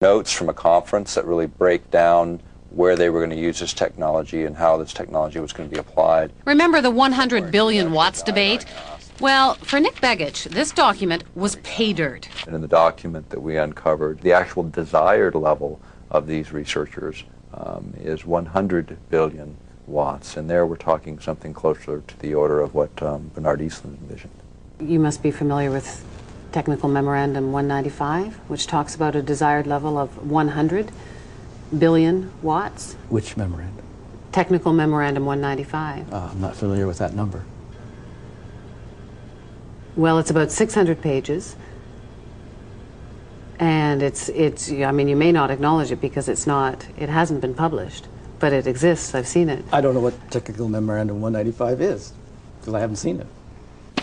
notes from a conference that really break down where they were going to use this technology and how this technology was going to be applied. Remember the 100 billion watts debate? Well, for Nick Begich, this document was pay dirt. And in the document that we uncovered, the actual desired level of these researchers is 100 billion watts, and there we're talking something closer to the order of what Bernard Eastlund envisioned. You must be familiar with Technical Memorandum 195, which talks about a desired level of 100 billion watts. Which memorandum? Technical Memorandum 195. I'm not familiar with that number. Well, it's about 600 pages, and I mean, you may not acknowledge it because it hasn't been published, but it exists. I've seen it. I don't know what Technical Memorandum 195 is, because I haven't seen it.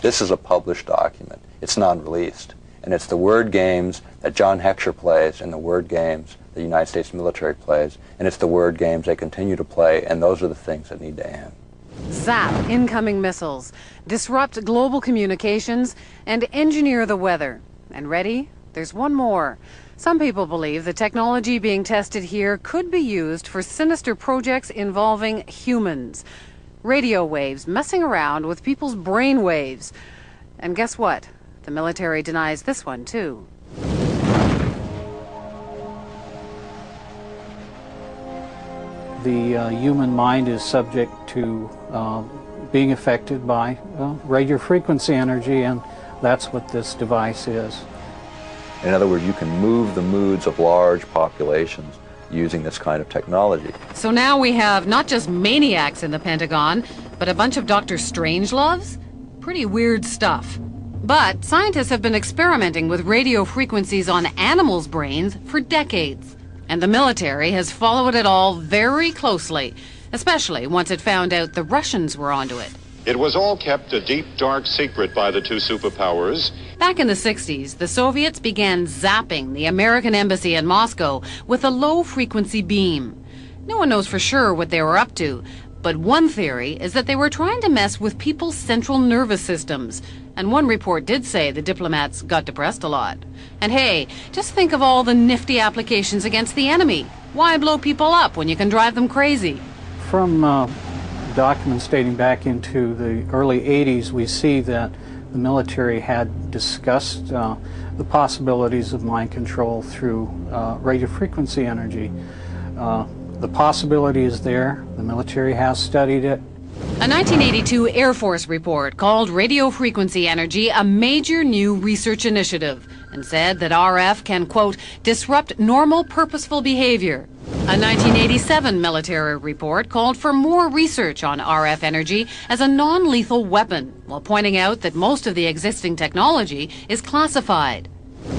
This is a published document. It's non-released, and it's the word games that John Heckscher plays and the word games the United States military plays, and it's the word games they continue to play, and those are the things that need to end. Zap incoming missiles, disrupt global communications, and engineer the weather. And ready? There's one more. Some people believe the technology being tested here could be used for sinister projects involving humans. Radio waves messing around with people's brain waves. And guess what? The military denies this one, too. The human mind is subject to being affected by radio frequency energy, and that's what this device is. In other words, you can move the moods of large populations using this kind of technology. So now we have not just maniacs in the Pentagon, but a bunch of Dr. Strangeloves? Pretty weird stuff. But scientists have been experimenting with radio frequencies on animals' brains for decades. And the military has followed it all very closely, especially once it found out the Russians were onto it. It was all kept a deep, dark secret by the two superpowers. Back in the 60s, the Soviets began zapping the American embassy in Moscow with a low-frequency beam. No one knows for sure what they were up to, but one theory is that they were trying to mess with people's central nervous systems. And one report did say the diplomats got depressed a lot. And hey, just think of all the nifty applications against the enemy. Why blow people up when you can drive them crazy? From documents dating back into the early 80s, we see that the military had discussed the possibilities of mind control through radio frequency energy. The possibility is there. The military has studied it. A 1982 Air Force report called radio frequency energy a major new research initiative and said that RF can, quote, disrupt normal purposeful behavior. A 1987 military report called for more research on RF energy as a non-lethal weapon, while pointing out that most of the existing technology is classified.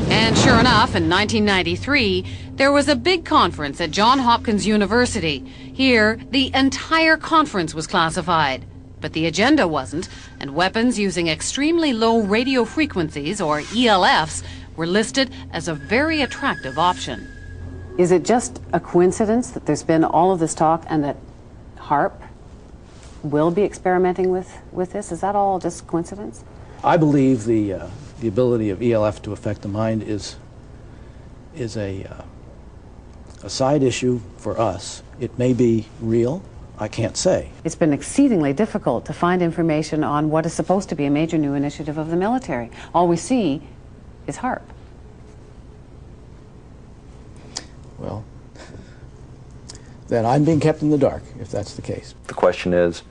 And sure enough, in 1993, there was a big conference at Johns Hopkins University. Here, the entire conference was classified. But the agenda wasn't, and weapons using extremely low radio frequencies, or ELFs, were listed as a very attractive option. Is it just a coincidence that there's been all of this talk and that HAARP will be experimenting with this? Is that all just coincidence? I believe the ability of ELF to affect the mind is a side issue for us. It may be real. I can't say. It's been exceedingly difficult to find information on what is supposed to be a major new initiative of the military. All we see is HAARP. Well, then I'm being kept in the dark, if that's the case. The question is,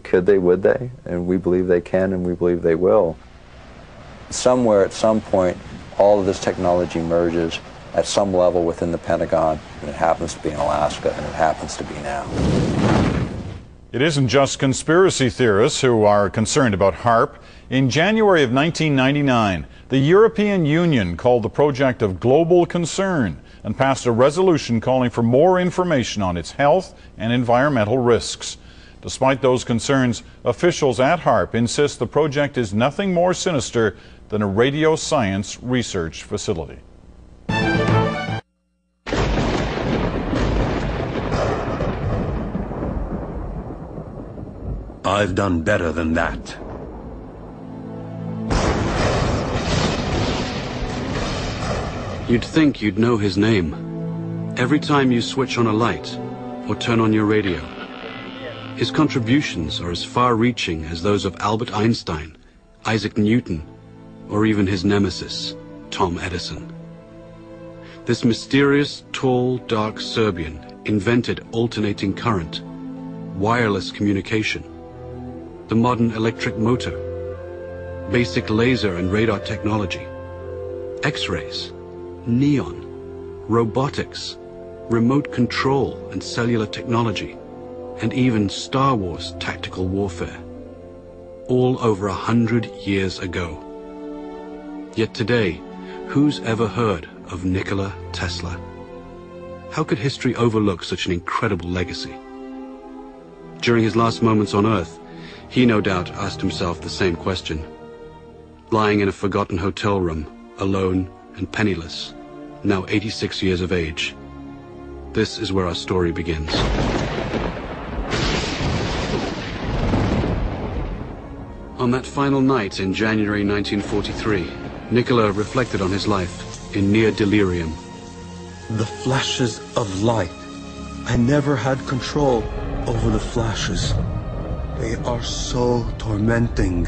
could they, would they? And we believe they can, and we believe they will. Somewhere at some point, all of this technology merges at some level within the Pentagon, and it happens to be in Alaska, and it happens to be now. It isn't just conspiracy theorists who are concerned about HAARP. In January of 1999, the European Union called the project of global concern and passed a resolution calling for more information on its health and environmental risks. Despite those concerns, officials at HAARP insist the project is nothing more sinister than a radio science research facility. I've done better than that. You'd think you'd know his name. Every time you switch on a light or turn on your radio, his contributions are as far-reaching as those of Albert Einstein, Isaac Newton, or even his nemesis, Tom Edison. This mysterious, tall, dark Serbian invented alternating current, wireless communication, the modern electric motor, basic laser and radar technology, X-rays, neon, robotics, remote control and cellular technology, and even Star Wars tactical warfare, all over 100 years ago. Yet today, who's ever heard of Nikola Tesla? How could history overlook such an incredible legacy? During his last moments on Earth, he no doubt asked himself the same question. Lying in a forgotten hotel room, alone and penniless, now 86 years of age. This is where our story begins. On that final night in January 1943, Nikola reflected on his life in near delirium. The flashes of light. I never had control over the flashes. They are so tormenting.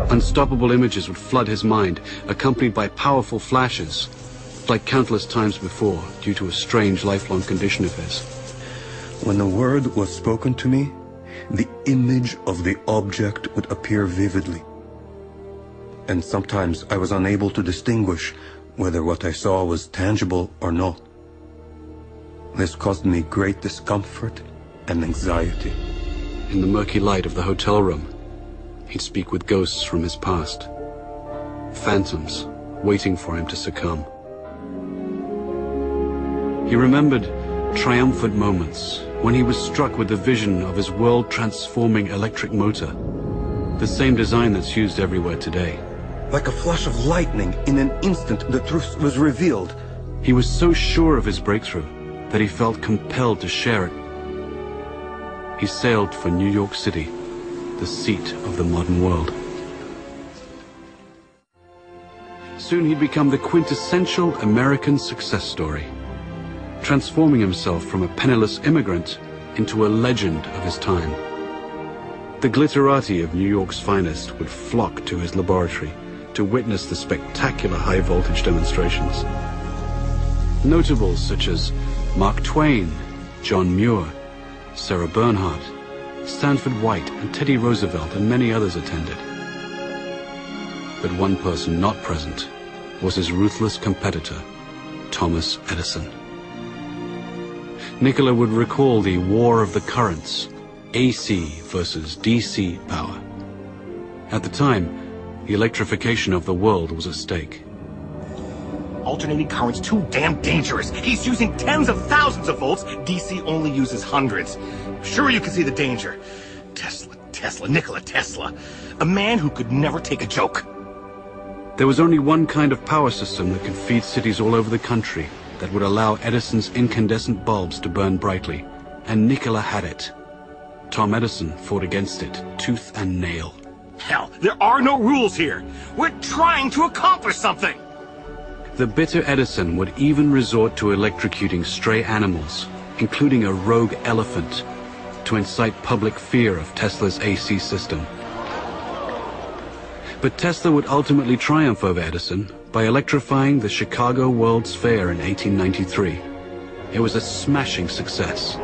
Unstoppable images would flood his mind, accompanied by powerful flashes, like countless times before, due to a strange lifelong condition of his. When the word was spoken to me, the image of the object would appear vividly. And sometimes I was unable to distinguish whether what I saw was tangible or not. This caused me great discomfort and anxiety. In the murky light of the hotel room, he'd speak with ghosts from his past. Phantoms waiting for him to succumb. He remembered triumphant moments when he was struck with the vision of his world-transforming electric motor, the same design that's used everywhere today. Like a flash of lightning, in an instant the truth was revealed. He was so sure of his breakthrough that he felt compelled to share it. He sailed for New York City, the seat of the modern world. Soon he'd become the quintessential American success story, transforming himself from a penniless immigrant into a legend of his time. The glitterati of New York's finest would flock to his laboratory to witness the spectacular high-voltage demonstrations. Notables such as Mark Twain, John Muir, Sarah Bernhardt, Stanford White, and Teddy Roosevelt, and many others attended. But one person not present was his ruthless competitor, Thomas Edison. Nikola would recall the war of the currents, AC versus DC power. At the time, the electrification of the world was at stake. Alternating current's too damn dangerous. He's using tens of thousands of volts. DC only uses hundreds. Sure, you can see the danger. Nikola Tesla. A man who could never take a joke. There was only one kind of power system that could feed cities all over the country that would allow Edison's incandescent bulbs to burn brightly, and Nikola had it. Tom Edison fought against it, tooth and nail. Hell, there are no rules here. We're trying to accomplish something. The bitter Edison would even resort to electrocuting stray animals, including a rogue elephant, to incite public fear of Tesla's AC system. But Tesla would ultimately triumph over Edison by electrifying the Chicago World's Fair in 1893. It was a smashing success.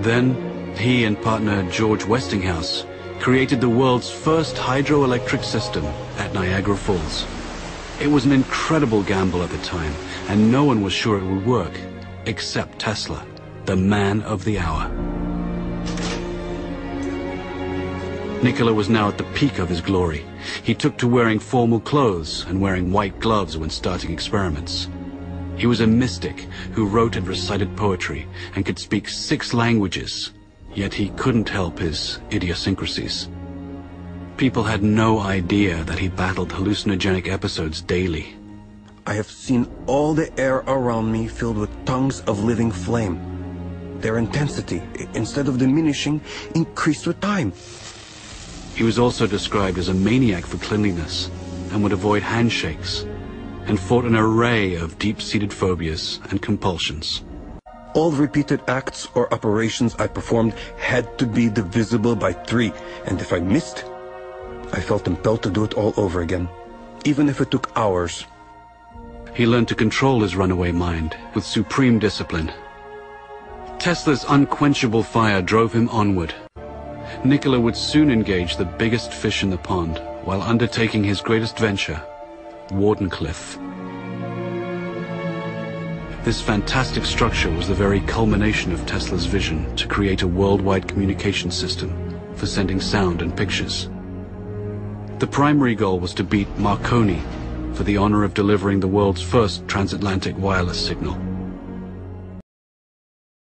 Then, he and partner George Westinghouse created the world's first hydroelectric system at Niagara Falls. It was an incredible gamble at the time, and no one was sure it would work, except Tesla, the man of the hour. Nikola was now at the peak of his glory. He took to wearing formal clothes and wearing white gloves when starting experiments. He was a mystic who wrote and recited poetry and could speak 6 languages, yet he couldn't help his idiosyncrasies. People had no idea that he battled hallucinogenic episodes daily. I have seen all the air around me filled with tongues of living flame. Their intensity, instead of diminishing, increased with time. He was also described as a maniac for cleanliness, and would avoid handshakes, and fought an array of deep-seated phobias and compulsions. All repeated acts or operations I performed had to be divisible by 3, and if I missed, I felt impelled to do it all over again, even if it took hours. He learned to control his runaway mind with supreme discipline. Tesla's unquenchable fire drove him onward. Nikola would soon engage the biggest fish in the pond while undertaking his greatest venture, Wardenclyffe. This fantastic structure was the very culmination of Tesla's vision to create a worldwide communication system for sending sound and pictures. The primary goal was to beat Marconi for the honor of delivering the world's first transatlantic wireless signal.